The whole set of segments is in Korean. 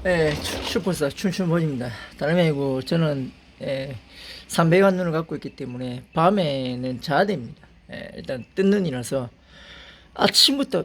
예, 슈퍼스타 춘춘버입니다. 다름이 아니고 저는 300만 눈을 갖고 있기 때문에 밤에는 자야 됩니다. 일단 뜬 눈이라서 아침부터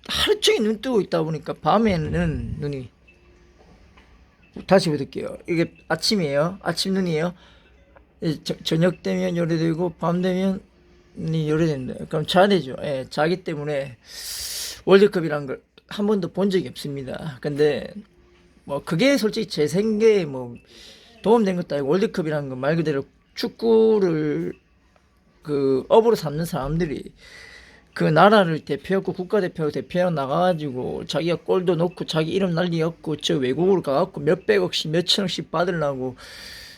하루 종일 눈 뜨고 있다 보니까 밤에는 눈이, 다시 보여드릴게요. 이게 아침이에요. 아침 눈이에요. 저녁 되면 요래되고 밤 되면 눈이 요래된다. 그럼 자야 되죠. 자기 때문에 월드컵이란 걸 한 번도 본 적이 없습니다. 근데 뭐 그게 솔직히 제 생계에 뭐 도움된 것도 아니고, 월드컵이라는 건 말 그대로 축구를 그 업으로 삼는 사람들이 그 나라를 대표하고 국가대표 대표하고 나가가지고 자기가 골도 넣고 자기 이름 날리었고 저 외국으로 가갖고 몇백억씩 몇천억씩 받으려고,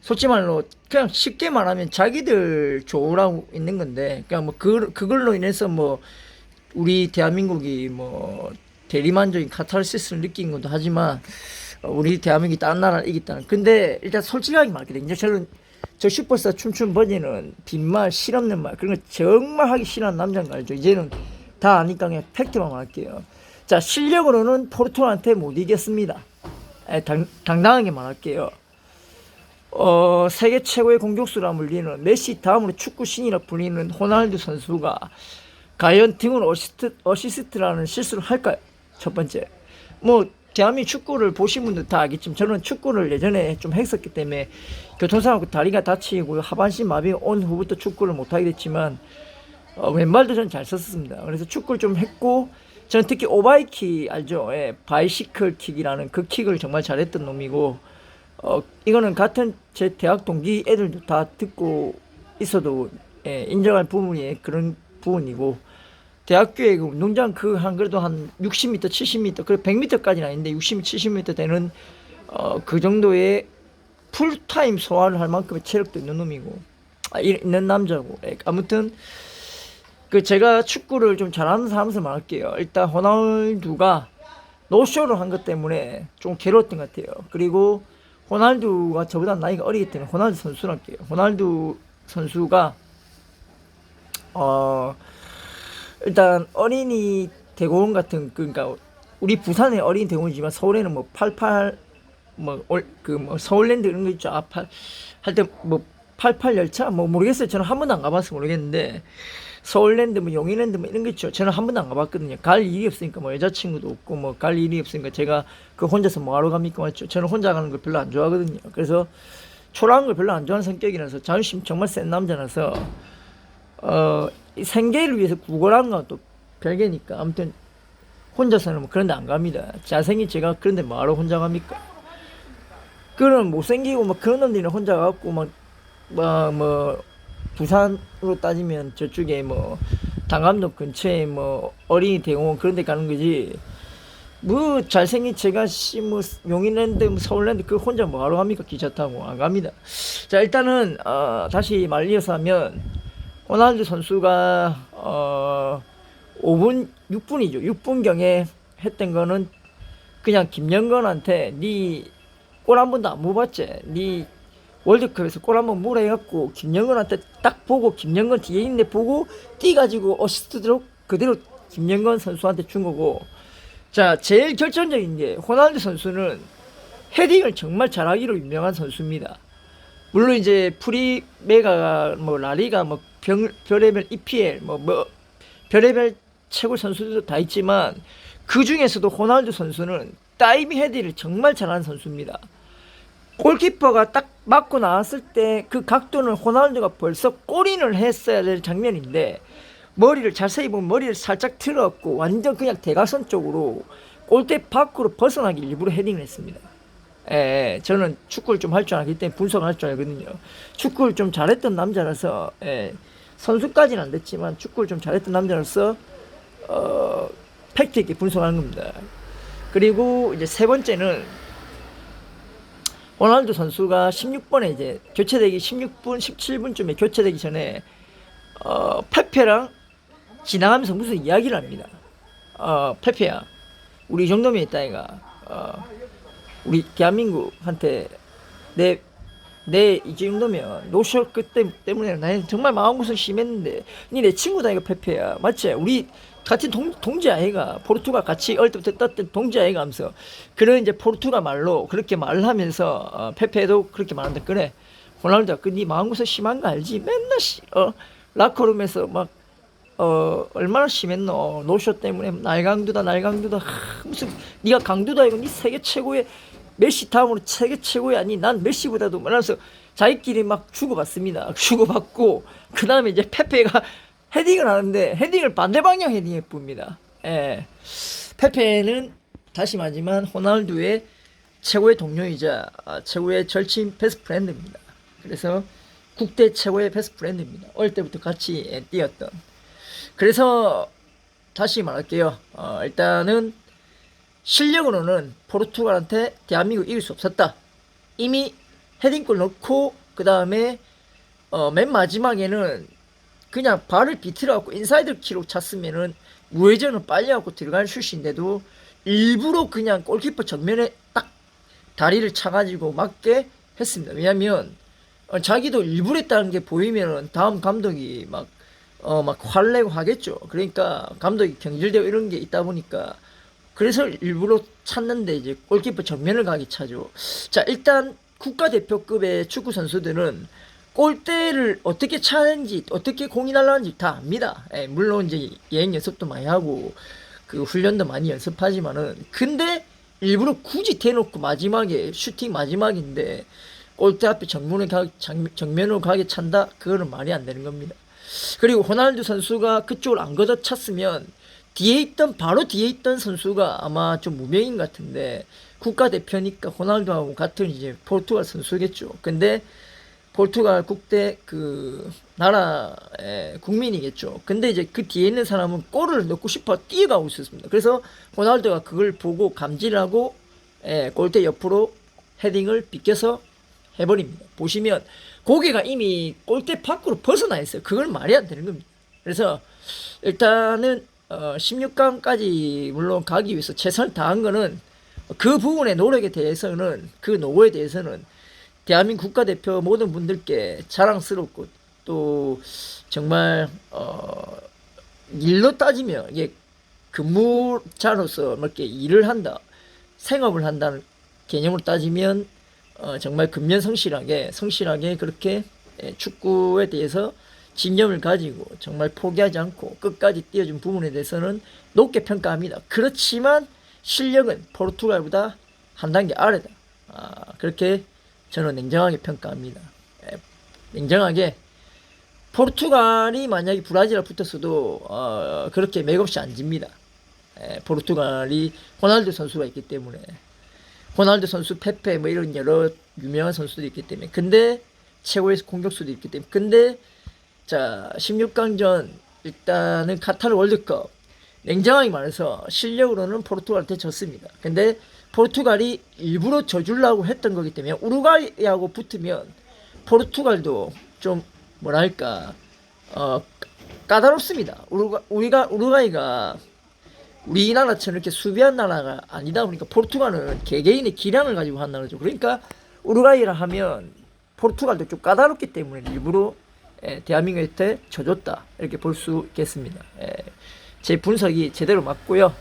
솔직히 말로 그냥 쉽게 말하면 자기들 좋으라고 있는 건데, 그냥 뭐 그걸로 인해서 뭐 우리 대한민국이 뭐 대리만족인 카타르시스를 느낀 것도 하지만 우리 대한민국이 다른 나라를 이겼다는. 근데 일단 솔직하게 말하거든요. 저는 저 슈퍼스타 춤춘 버지는 빈말, 실없는 말, 그런 거 정말 하기 싫어하는 남자인 거 알죠? 이제는 다 아니까 그냥 팩트만 말할게요. 자, 실력으로는 포르투갈한테 못 이겼습니다. 당당하게 말할게요. 세계 최고의 공격수라 불리는 메시 다음으로 축구 신이라 불리는 호날두 선수가 과연 등으로 어시스트라는 실수를 할까요? 첫 번째. 뭐 대한민국 축구를 보신 분들 다 알겠지만 저는 축구를 예전에 좀 했었기 때문에 교통사고 다리가 다치고 하반신 마비 온 후부터 축구를 못하게 됐지만 왼발도 저는 잘 썼습니다. 그래서 축구를 좀 했고, 저는 특히 오바이킥 알죠? 바이시클 킥이라는 그 킥을 정말 잘했던 놈이고, 이거는 같은 제 대학 동기 애들도 다 듣고 있어도 인정할 부분이 그런 부분이고, 대학교에 그 운동장 그 한 그래도 한 60m, 70m, 그래 100m까지는 아닌데 60m, 70m 되는 그 정도의 풀타임 소화를 할 만큼의 체력도 있는 놈이고, 있는 남자고. 아무튼 그 제가 축구를 좀 잘하는 사람에서 말할게요. 일단 호날두가 노쇼를 한 것 때문에 좀 괴로웠던 것 같아요. 그리고 호날두가 저보다 나이가 어리기 때문에 호날두 선수랄게요. 호날두 선수가 일단 어린이 대공원 같은, 그러니까 우리 부산에 어린이 대공원이지만 서울에는 뭐 88 뭐 서울랜드 이런 거 있죠. 할 때 뭐 88 열차 뭐 모르겠어요. 저는 한 번도 안 가봐서 모르겠는데, 서울랜드 뭐 용인랜드 뭐 이런 거 있죠. 저는 한 번도 안 가봤거든요. 갈 일이 없으니까, 뭐 여자친구도 없고 뭐 갈 일이 없으니까 제가 그 혼자서 뭐 하러 갑니까, 맞죠? 저는 혼자 가는 걸 별로 안 좋아하거든요. 그래서 초라한 걸 별로 안 좋아하는 성격이라서, 자존심 정말 센 남자라서 생계를 위해서 구걸하는 건 또 별개니까. 아무튼 혼자서는 뭐 그런 데 안 갑니다. 잘생긴 제가 그런 데 뭐하러 혼자 갑니까? 그런 못생기고 막 그런 놈들이랑 혼자 가고 뭐 부산으로 따지면 저쪽에 뭐 당감동 근처에 뭐 어린이 대공원 그런 데 가는 거지, 뭐 잘생긴 제가 뭐 용인랜드 뭐 서울랜드 그 혼자 뭐하러 갑니까? 기차 타고 안 갑니다. 자, 일단은 다시 말 이어서 하면, 호날두 선수가 5분 6분이죠. 6분경에 했던 거는 그냥 김영건한테 니 골 한 번도 안 먹어봤지? 니 월드컵에서 골 한 번 물어 해갖고 김영건한테 딱 보고, 김영건 뒤에 있는데 보고 뛰가지고 어시스트로 그대로 김영건 선수한테 준 거고. 자, 제일 결정적인 게, 호날두 선수는 헤딩을 정말 잘하기로 유명한 선수입니다. 물론 이제 프리메가 뭐 라리가 뭐 별의별 EPL 뭐 별의별 최고 선수들도 다 있지만, 그 중에서도 호날두 선수는 다이빙 헤딩을 정말 잘하는 선수입니다. 골키퍼가 딱 맞고 나왔을 때 그 각도는 호날두가 벌써 골인을 했어야 될 장면인데, 머리를 자세히 보면 머리를 살짝 틀었고 완전 그냥 대각선 쪽으로 골대 밖으로 벗어나기 일부러 헤딩을 했습니다. 저는 축구를 좀 할 줄 알기 때문에 분석을 할 줄 알거든요. 축구를 좀 잘했던 남자라서, 선수까지는 안 됐지만 축구를 좀 잘했던 남자로서 팩트 있게 분석하는 겁니다. 그리고 이제 세 번째는, 호날두 선수가 16번에 이제 교체되기 16분, 17분쯤에 교체되기 전에 페페랑 지나가면서 무슨 이야기를 합니다. 페페야, 우리 이 정도면 있다 이가. 우리 대한민국한테 내 이 정도면 노쇼 그때 때문에 나는 정말 마음고생 심했는데, 니 내 친구다 이거 페페야, 맞지? 우리 같은 동지 아이가 포르투갈 같이 어릴 때부터 떴던 동지 아이가 하면서 그런 이제 포르투갈 말로 그렇게 말을 하면서 페페도 그렇게 말한다 그래. 호날두가 그네 마음고생 심한 거 알지? 맨날 라커룸에서 막 얼마나 심했노. 노쇼 때문에 날강두다 무슨 네가 강두다 이거 네 세계 최고의 메시 다음으로 세계 최고의 아니 난 메시보다도 말하면서 자기끼리 막 주고받습니다. 주고받고 그 다음에 이제 페페가 헤딩을 하는데 헤딩을 반대 방향 헤딩해 봅니다. 예. 페페는 다시 말하지만 호날두의 최고의 동료이자 최고의 절친 베스트 프렌드입니다. 그래서 국대 최고의 베스트 프렌드입니다. 어릴 때부터 같이 뛰었던. 그래서 다시 말할게요. 일단은 실력으로는 포르투갈한테 대한민국 이길 수 없었다. 이미 헤딩골 넣고 그 다음에 맨 마지막에는 그냥 발을 비틀어갖고 인사이드 키로 찼으면은 우회전을 빨리 하고 들어갈 슛인데도 일부러 그냥 골키퍼 정면에 딱 다리를 차가지고 맞게 했습니다. 왜냐면 자기도 일부러 했다는 게 보이면은 다음 감독이 막 화내고 하겠죠. 그러니까 감독이 경질되고 이런 게 있다 보니까 그래서 일부러 찾는데 이제 골키퍼 정면을 가게 차죠. 자, 일단 국가대표급의 축구 선수들은 골대를 어떻게 차는지 어떻게 공이 날라가는지 다 압니다. 물론 이제 예행 연습도 많이 하고 그 훈련도 많이 연습하지만은 근데 일부러 굳이 대놓고 마지막에 슈팅 마지막인데 골대 앞에 정면으로 가게 찬다? 그거는 말이 안 되는 겁니다. 그리고 호날두 선수가 그쪽을 안 걷어찼으면 바로 뒤에 있던 선수가 아마 좀 무명인 것 같은데 국가대표니까 호날두하고 같은 이제 포르투갈 선수겠죠. 근데 포르투갈 국대 그 나라의 국민이겠죠. 근데 이제 그 뒤에 있는 사람은 골을 넣고 싶어 뛰어가고 있었습니다. 그래서 호날두가 그걸 보고 감지를 하고 골대 옆으로 헤딩을 비껴서 해버립니다. 보시면 고개가 이미 골대 밖으로 벗어나 있어요. 그걸 말이 안 되는 겁니다. 그래서 일단은 16강까지 물론 가기 위해서 최선을 다한 거는 그 부분의 노력에 대해서는 그 노고에 대해서는 대한민국 국가대표 모든 분들께 자랑스럽고 또 정말 일로 따지면 이게 근무자로서 이렇게 일을 한다, 생업을 한다는 개념으로 따지면 정말 근면성실하게 그렇게 축구에 대해서 집념을 가지고 정말 포기하지 않고 끝까지 뛰어준 부분에 대해서는 높게 평가합니다. 그렇지만 실력은 포르투갈보다 한 단계 아래다. 그렇게 저는 냉정하게 평가합니다. 냉정하게 포르투갈이 만약에 브라질에 붙었어도 그렇게 맥없이 안 집니다. 포르투갈이 호날두 선수가 있기 때문에 호날두 선수, 페페 뭐 이런 여러 유명한 선수들이 있기 때문에 근데 최고의 공격수도 있기 때문에 근데 자 16강전 일단은 카타르 월드컵 냉정하게 말해서 실력으로는 포르투갈한테 졌습니다. 근데 포르투갈이 일부러 져주려고 했던 거기 때문에 우루과이하고 붙으면 포르투갈도 좀 뭐랄까 까다롭습니다. 우루과이가 우리나라처럼 이렇게 수비한 나라가 아니다 보니까 포르투갈은 개개인의 기량을 가지고 한 나라죠. 그러니까 우루과이라 하면 포르투갈도 좀 까다롭기 때문에 일부러 대한민국한테 져줬다 이렇게 볼 수 있겠습니다. 제 분석이 제대로 맞고요.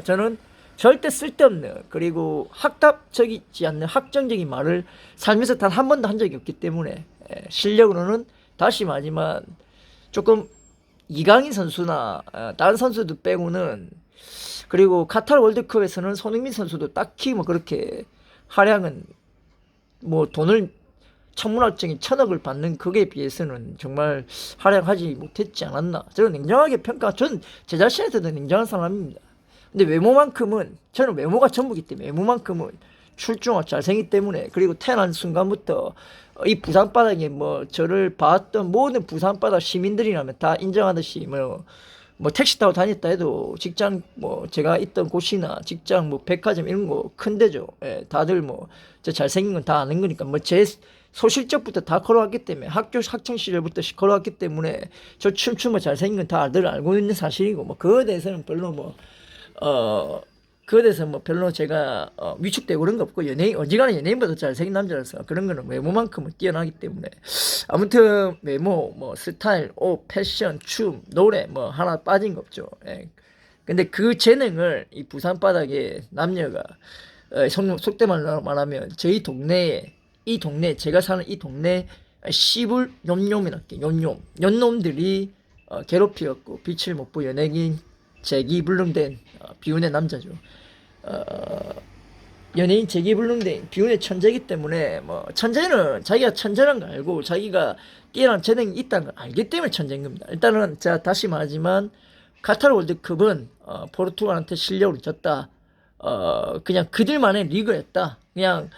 저는 절대 쓸데없는 그리고 학답적이지 않는 학정적인 말을 살면서 단 한 번도 한 적이 없기 때문에 실력으로는 다시 말하지만 조금 이강인 선수나 다른 선수들 빼고는 그리고 카타르 월드컵에서는 손흥민 선수도 딱히 뭐 그렇게 활약은 뭐 돈을 천문학적인 1,000억을 받는 그에 비해서는 정말 활약하지 못했지 않았나. 저는 냉정하게 전 제 자신한테도 냉정한 사람입니다. 근데 외모만큼은 저는 외모가 전부기 때문에 외모만큼은 출중하고 잘생기기 때문에 그리고 태어난 순간부터 이 부산바닥에 뭐 저를 봤던 모든 부산바닥 시민들이라면 다 인정하듯이 뭐 택시 타고 다녔다 해도 직장 뭐 제가 있던 곳이나 직장 뭐 백화점 이런 거 큰 데죠. 다들 뭐 저 잘생긴 건 다 아는 거니까 뭐 제 소실적부터 다 걸어왔기 때문에 학창 시절부터 걸어왔기 때문에 저 춤추면 잘생긴 건 다들 알고 있는 사실이고 뭐 그거에 대해서는 별로 그거에 대해서 뭐 별로 제가 위축되고 그런 거 없고 어지간한 연예인보다 잘생긴 남자라서 그런 거는 외모만큼은 뛰어나기 때문에 아무튼 외모 뭐 스타일 옷 패션 춤 노래 뭐 하나 빠진 거 없죠. 근데 그 재능을 이 부산 바닥에 남녀가 속된 말로 말하면 저희 동네에 이 동네 제가 사는 이 동네 씨불 놈놈이랄게 놈놈들이 괴롭히었고 빛을 못 보 연예인 재기불능된 비운의 남자죠. 연예인 재기불능된 비운의 천재이기 때문에 뭐 천재는 자기가 천재란 걸 알고 자기가 뛰어난 재능이 있다는 걸 알기 때문에 천재인 겁니다. 일단은 제가 다시 말하지만 카타르 월드컵은 포르투갈한테 실력으로 졌다. 그냥 그들만의 리그였다. 그냥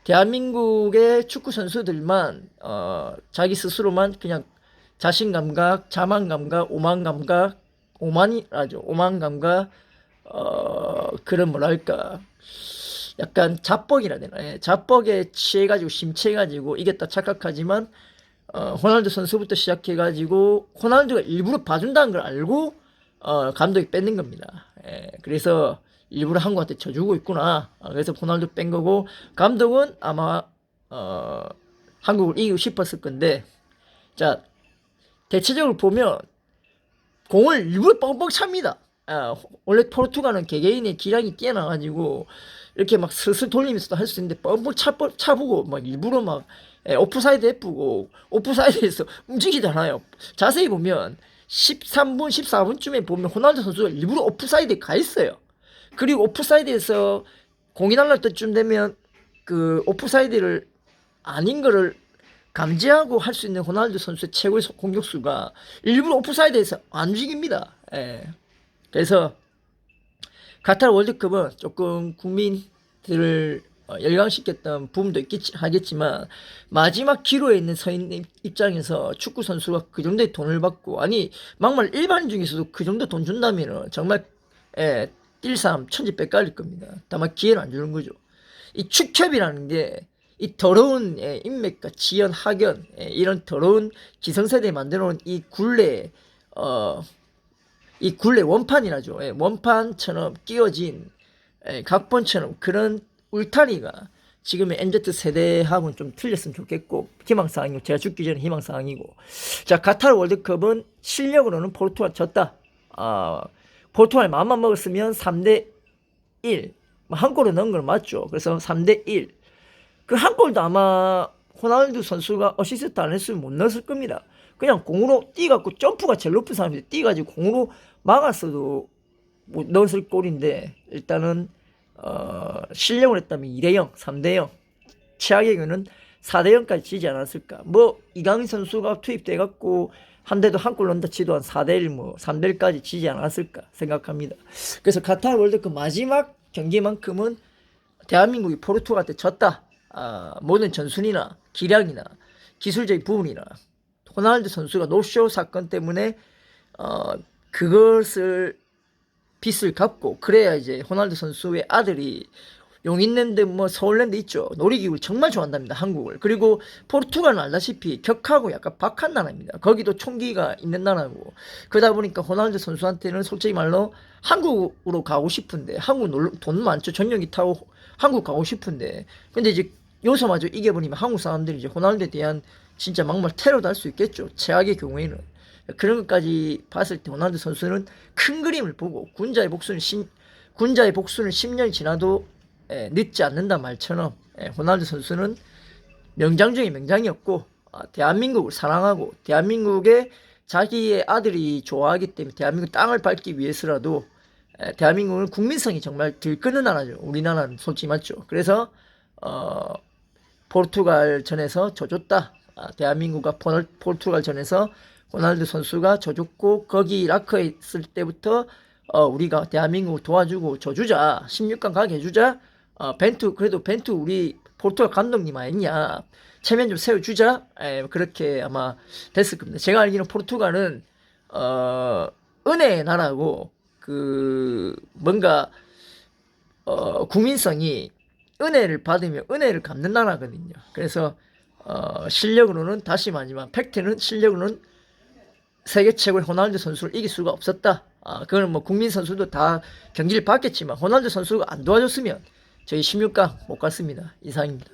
대한민국의 축구 선수들만 자기 스스로만 그냥 자신감각, 자만감각, 오만감각 그런 뭐랄까 약간 자뻑이라 되나 자뻑에 취해가지고 심취해가지고 이겼다 착각하지만 호날두 선수부터 시작해가지고 호날두가 일부러 봐준다는 걸 알고 감독이 뺏는 겁니다. 그래서 일부러 한국한테 져주고 있구나. 그래서 호날두 뺀 거고 감독은 아마 한국을 이기고 싶었을 건데 자 대체적으로 보면 공을 일부러 뻥뻥 찹니다. 원래 포르투갈은 개개인의 기량이 뛰어나가지고 이렇게 막 슬슬 돌리면서도 할 수 있는데 뻥뻥 차보고 막 일부러 막 오프사이드 예쁘고 오프사이드에서 움직이잖아요. 자세히 보면 13분 14분쯤에 보면 호날두 선수가 일부러 오프사이드에 가 있어요. 그리고 오프사이드에서 공이 날릴 때쯤 되면 그 오프사이드를 아닌 거를 감지하고 할 수 있는 호날두 선수의 최고의 공격수가 일부러 오프사이드에서 안 움직입니다. 그래서 카타르 월드컵은 조금 국민들을 열광시켰던 부분도 하겠지만 마지막 기로에 있는 서인 입장에서 축구 선수가 그 정도의 돈을 받고 아니 막말 일반인 중에서도 그 정도 돈 준다면 정말 뛸 사람 천지백갈릴 겁니다. 다만 기회를 안 주는 거죠. 이 축협이라는 게 이 더러운 인맥과 지연 학연 이런 더러운 기성세대에 만들어 놓은 이 굴레 원판이라죠. 원판처럼 끼워진 각본처럼 그런 울타리가 지금의 MZ 세대하고는 좀 틀렸으면 좋겠고 희망사항이고 제가 죽기 전에 희망사항이고 자 카타르 월드컵은 실력으로는 포르투갈 졌다. 포르투갈 마음만 먹었으면 3대1 한 골을 넣은 건 맞죠. 그래서 3대1 그 한 골도 아마 호날두 선수가 어시스트 안 했으면 못 넣었을 겁니다. 그냥 공으로 뛰갖고 점프가 제일 높은 사람이 뛰가지고 공으로 막았어도 못 넣었을 골인데 일단은 실력을 했다면 2대0 3대0 최악의 경우는 4대0까지 지지 않았을까. 뭐 이강인 선수가 투입돼갖고 한 대도 한 골 넣는다 치도 한 4대1 뭐 3대1까지 지지 않았을까 생각합니다. 그래서 카타르 월드컵 마지막 경기만큼은 대한민국이 포르투갈한테 졌다. 모든 전술이나 기량이나 기술적인 부분이나 호날두 선수가 노쇼 사건 때문에 그것을 빚을 갚고 그래야 이제 호날두 선수의 아들이 용인랜드 뭐 서울랜드 있죠. 놀이기구를 정말 좋아한답니다. 한국을. 그리고 포르투갈은 알다시피 격하고 약간 박한 나라입니다. 거기도 총기가 있는 나라고. 그러다 보니까 호날두 선수한테는 솔직히 말로 한국으로 가고 싶은데 한국 돈 많죠. 전용기 타고 한국 가고 싶은데 근데 이제 요소마저 이겨버리면 한국 사람들이 이제 호날두에 대한 진짜 막말 테러도 할 수 있겠죠. 최악의 경우에는. 그런 것까지 봤을 때 호날두 선수는 큰 그림을 보고 군자의 복수는 10년이 지나도 늦지 않는다 말처럼 호날두 선수는 명장 중에 명장이었고 대한민국을 사랑하고 대한민국에 자기의 아들이 좋아하기 때문에 대한민국 땅을 밟기 위해서라도 대한민국은 국민성이 정말 들끓는 나라죠. 우리나라는 솔직히 맞죠. 그래서 포르투갈 전에서 져줬다. 대한민국과 포르투갈 전에서 호날두 선수가 져줬고 거기 라커에 있을 때부터 우리가 대한민국을 도와주고 져주자. 16강 가게 해주자. 그래도 벤투 우리 포르투갈 감독님 아니냐. 체면 좀 세워주자. 그렇게 아마 됐을 겁니다. 제가 알기로는 포르투갈은 은혜의 나라고 뭔가 국민성이 은혜를 받으면 은혜를 갚는 나라거든요. 그래서 실력으로는 다시 말하지만 팩트는 실력으로는 세계 최고의 호날두 선수를 이길 수가 없었다. 그거는 뭐 국민 선수도 다 경기를 봤겠지만 호날두 선수가 안 도와줬으면 저희 16강 못 갔습니다. 이상입니다.